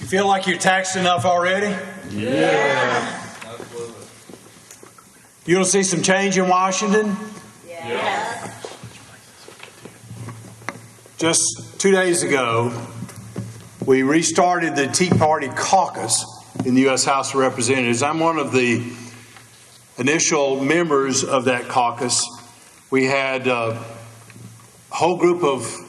You feel like you're taxed enough already? Yeah. You want to see some change in Washington? Yeah. Just 2 days ago, we restarted the Tea Party caucus in the U.S. House of Representatives. I'm one of the initial members of that caucus. We had a whole group of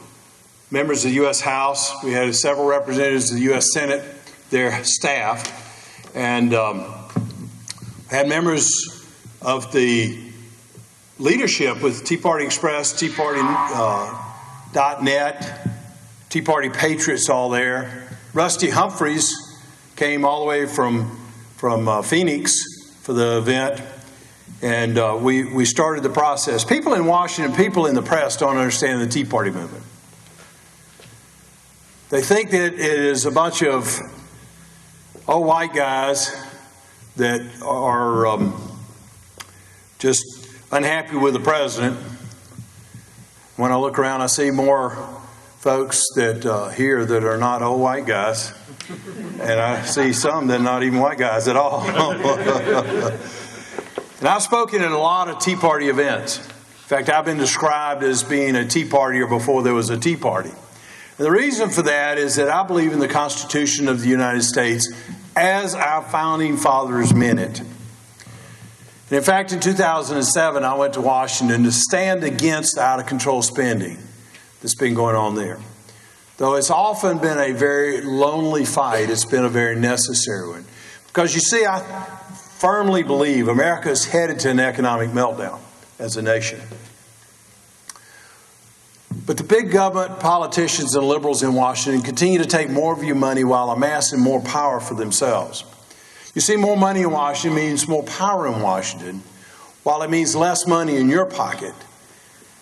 members of the U.S. House. We had several representatives of the U.S. Senate, their staff, and had members of the leadership with Tea Party Express, Tea Party .net, Tea Party Patriots all there. Rusty Humphreys came all the way from Phoenix for the event, and we started the process. People in Washington, people in the press don't understand the Tea Party movement. They think that it is a bunch of old white guys that are just unhappy with the president. When I look around, I see more folks that here that are not old white guys, and I see some that are not even white guys at all. And I've spoken at a lot of Tea Party events. In fact, I've been described as being a Tea Partier before there was a Tea Party. And the reason for that is that I believe in the Constitution of the United States as our founding fathers meant it. And in fact, in 2007, I went to Washington to stand against out-of-control spending that's been going on there. Though it's often been a very lonely fight, it's been a very necessary one. Because you see, I firmly believe America is headed to an economic meltdown as a nation. But the big government, politicians, and liberals in Washington continue to take more of your money while amassing more power for themselves. You see, more money in Washington means more power in Washington, while it means less money in your pocket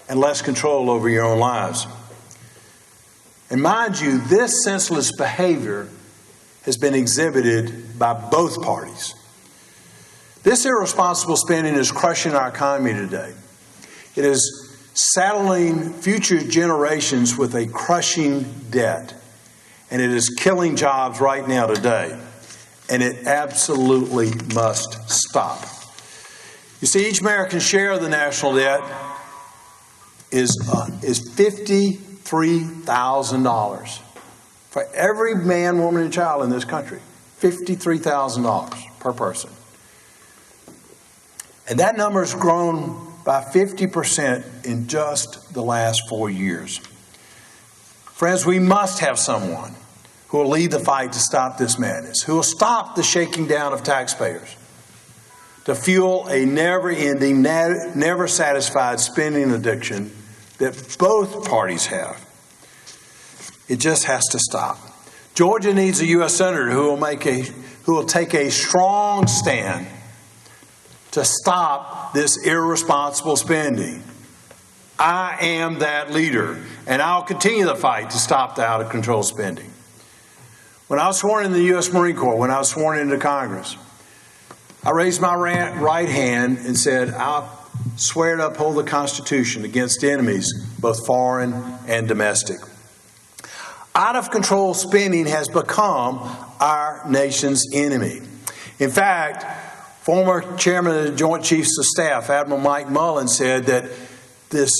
and less control over your own lives. And mind you, this senseless behavior has been exhibited by both parties. This irresponsible spending is crushing our economy today. It is saddling future generations with a crushing debt. And it is killing jobs right now today. And it absolutely must stop. You see, each American's share of the national debt is $53,000 for every man, woman, and child in this country. $53,000 per person. And that number has grown by 50% in just the last 4 years. Friends, we must have someone who will lead the fight to stop this madness, who will stop the shaking down of taxpayers, to fuel a never-ending, never-satisfied spending addiction that both parties have. It just has to stop. Georgia needs a U.S. Senator who will take a strong stand to stop this irresponsible spending. I am that leader, and I'll continue the fight to stop the out-of-control spending. When I was sworn in the U.S. Marine Corps, when I was sworn into Congress, I raised my right hand and said, I'll swear to uphold the Constitution against enemies, both foreign and domestic. Out-of-control spending has become our nation's enemy. In fact, former chairman of the Joint Chiefs of Staff, Admiral Mike Mullen, said that this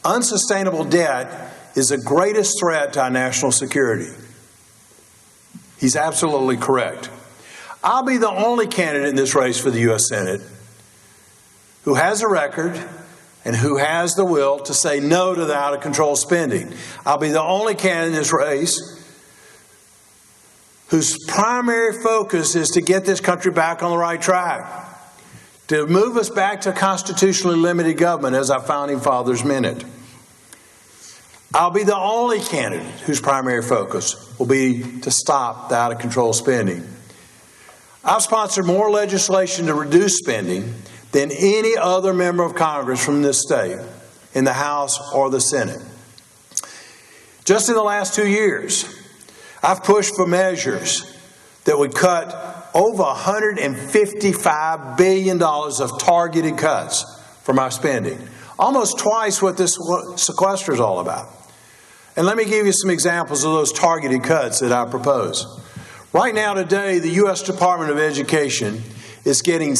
unsustainable debt is the greatest threat to our national security. He's absolutely correct. I'll be the only candidate in this race for the U.S. Senate who has a record and who has the will to say no to the out-of-control spending. I'll be the only candidate in this race whose primary focus is to get this country back on the right track, to move us back to constitutionally limited government as our founding fathers meant it. I'll be the only candidate whose primary focus will be to stop the out-of-control spending. I've sponsored more legislation to reduce spending than any other member of Congress from this state, in the House or the Senate. Just in the last 2 years, I've pushed for measures that would cut over $155 billion of targeted cuts from our spending, almost twice what this sequester is all about. And let me give you some examples of those targeted cuts that I propose. Right now today, the U.S. Department of Education is getting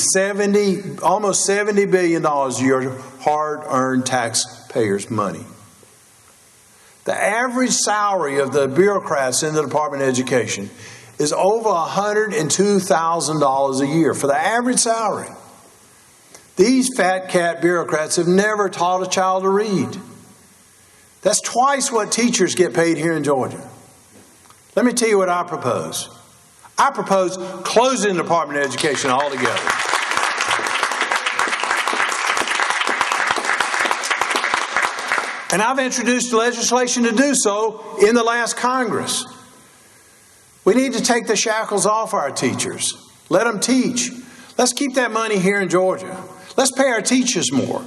almost $70 billion a year of hard-earned taxpayers' money. The average salary of the bureaucrats in the Department of Education is over $102,000 a year for the average salary. These fat cat bureaucrats have never taught a child to read. That's twice what teachers get paid here in Georgia. Let me tell you what I propose. I propose closing the Department of Education altogether. And I've introduced legislation to do so in the last Congress. We need to take the shackles off our teachers. Let them teach. Let's keep that money here in Georgia. Let's pay our teachers more.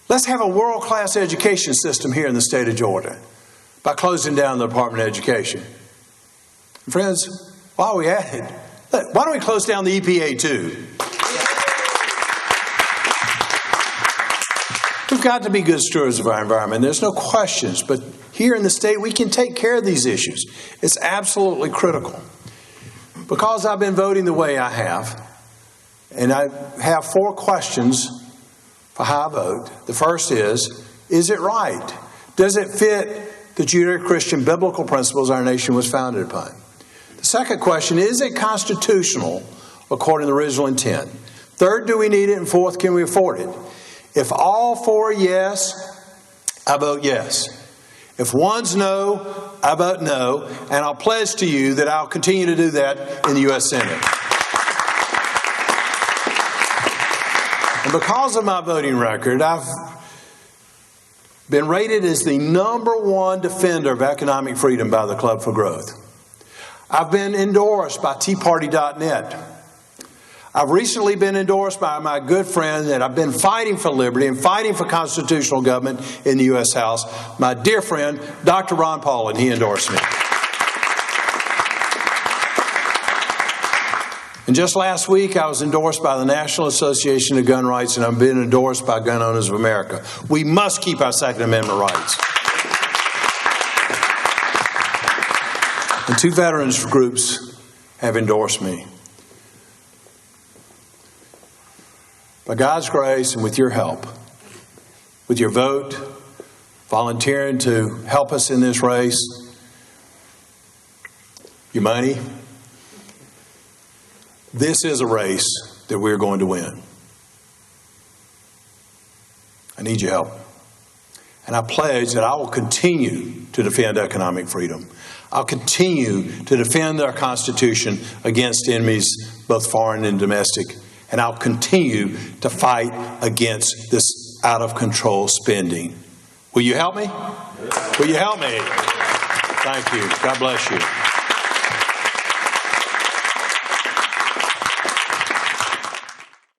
Let's have a world-class education system here in the state of Georgia by closing down the Department of Education. And friends, while we at it, why don't we close down the EPA too? We've got to be good stewards of our environment. There's no questions. But here in the state, we can take care of these issues. It's absolutely critical. Because I've been voting the way I have, and I have 4 questions for how I vote. The first is it right? Does it fit the Judeo-Christian biblical principles our nation was founded upon? The second question, is it constitutional according to the original intent? Third, do we need it? And fourth, can we afford it? If all 4 yes, I vote yes. If one's no, I vote no. And I'll pledge to you that I'll continue to do that in the U.S. Senate. And because of my voting record, I've been rated as the #1 defender of economic freedom by the Club for Growth. I've been endorsed by TeaParty.net. I've recently been endorsed by my good friend that I've been fighting for liberty and fighting for constitutional government in the U.S. House, my dear friend, Dr. Ron Paul, and he endorsed me. And just last week, I was endorsed by the National Association of Gun Rights, and I've been endorsed by Gun Owners of America. We must keep our Second Amendment rights. And 2 veterans groups have endorsed me. By God's grace and with your help, with your vote, volunteering to help us in this race, your money, this is a race that we're going to win. I need your help. And I pledge that I will continue to defend economic freedom. I'll continue to defend our Constitution against enemies, both foreign and domestic. And I'll continue to fight against this out-of-control spending. Will you help me? Will you help me? Thank you. God bless you.